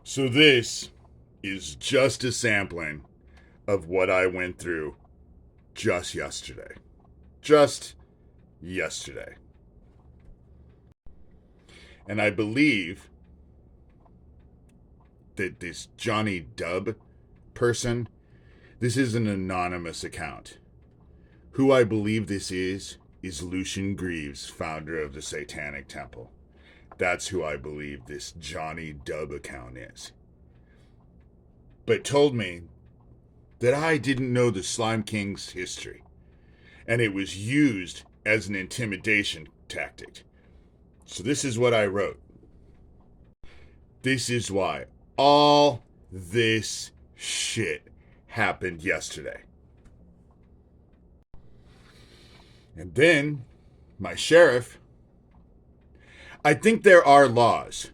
So this is just a sampling of what I went through just yesterday. Just yesterday. And I believe that this Johnny Dub person, this is an anonymous account. Who I believe this is Lucian Greaves, founder of the Satanic Temple. That's who I believe this Johnny Dub account is. But told me that I didn't know the Slime King's history, and it was used as an intimidation tactic. So this is what I wrote. This is why all this shit happened yesterday. And then my sheriff, I think there are laws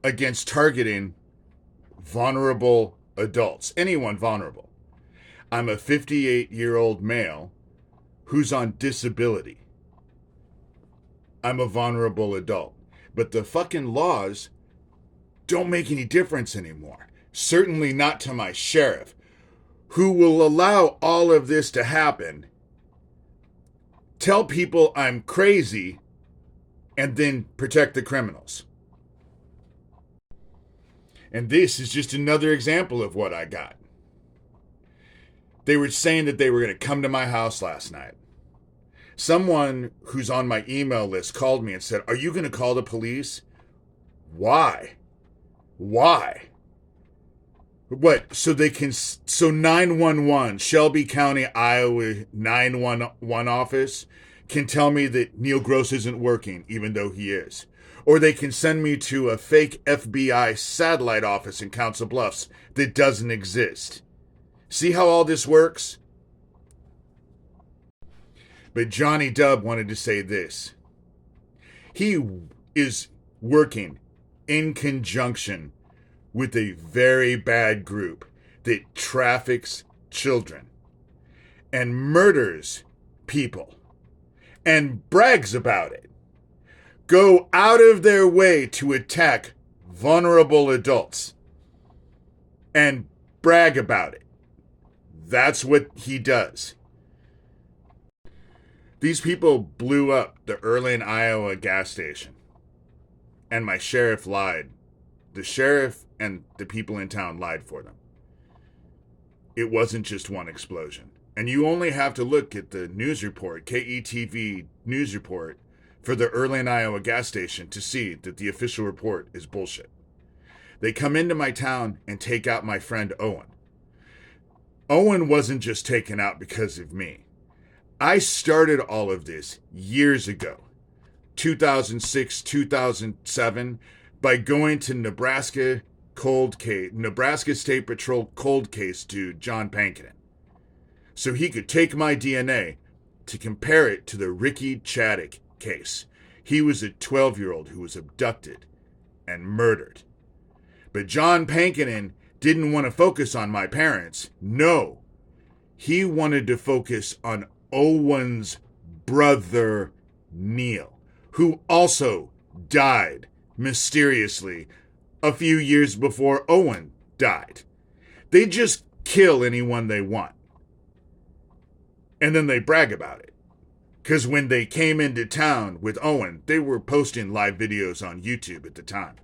against targeting vulnerable adults, anyone vulnerable. I'm a 58-year-old male who's on disability. I'm a vulnerable adult. But the fucking laws don't make any difference anymore. Certainly not to my sheriff, who will allow all of this to happen, tell people I'm crazy, and then protect the criminals. And this is just another example of what I got. They were saying that they were going to come to my house last night. Someone who's on my email list called me and said, "Are you going to call the police?" Why? Why? What? So 911, Shelby County, Iowa 911 office can tell me that Neil Gross isn't working, even though he is. Or they can send me to a fake FBI satellite office in Council Bluffs that doesn't exist. See how all this works? But Johnny Dub wanted to say this. He is working in conjunction with a very bad group that traffics children and murders people and brags about it. Go out of their way to attack vulnerable adults and brag about it. That's what he does. These people blew up the Erlin, Iowa gas station. And my sheriff lied. The sheriff and the people in town lied for them. It wasn't just one explosion. And you only have to look at the news report, KETV news report, for the Erlin, Iowa gas station to see that the official report is bullshit. They come into my town and take out my friend Owen. Owen wasn't just taken out because of me. I started all of this years ago, 2006, 2007, by going to Nebraska State Patrol cold case dude, John Pankinen, so he could take my DNA to compare it to the Ricky Chaddick case. He was a 12-year-old who was abducted and murdered. But John Pankinen didn't want to focus on my parents. No, he wanted to focus on Owen's brother, Neil, who also died mysteriously a few years before Owen died. They just kill anyone they want. And then they brag about it. Because when they came into town with Owen, they were posting live videos on YouTube at the time.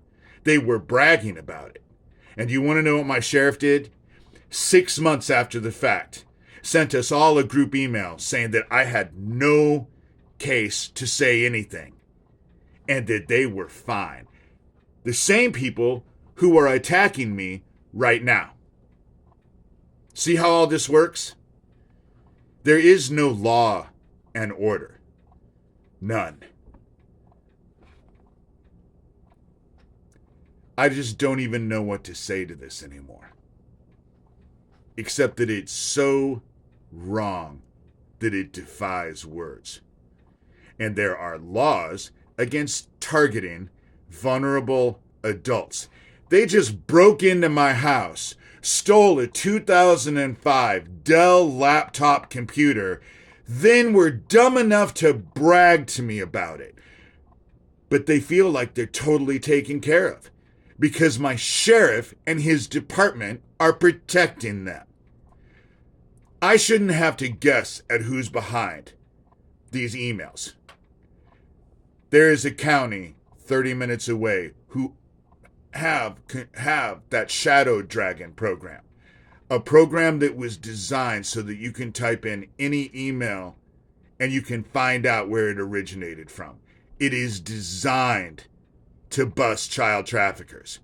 They were bragging about it. And you want to know what my sheriff did? 6 months after the fact, sent us all a group email saying that I had no case to say anything and that they were fine. The same people who are attacking me right now. See how all this works? There is no law and order. None. I just don't even know what to say to this anymore. Except that it's so wrong that it defies words. And there are laws against targeting vulnerable adults. They just broke into my house, stole a 2005 Dell laptop computer, then were dumb enough to brag to me about it. But they feel like they're totally taken care of. because my sheriff and his department are protecting them. I shouldn't have to guess at who's behind these emails. There is a county 30 minutes away who have that Shadow Dragon program. A program that was designed so that you can type in any email and you can find out where it originated from. It is designed to bust child traffickers.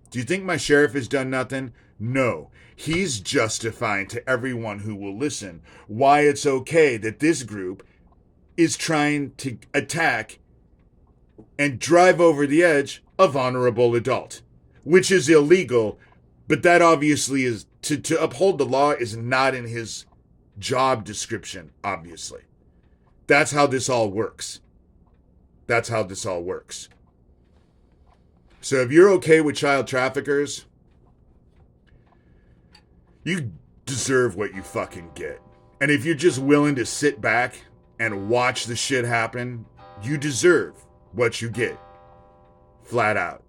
Do you think my sheriff has done nothing? No. He's justifying to everyone who will listen why it's okay that this group is trying to attack and drive over the edge a vulnerable adult, which is illegal, but that obviously is, to uphold the law is not in his job description, obviously. That's how this all works. That's how this all works. So if you're okay with child traffickers, you deserve what you fucking get. And if you're just willing to sit back and watch the shit happen, you deserve what you get. Flat out.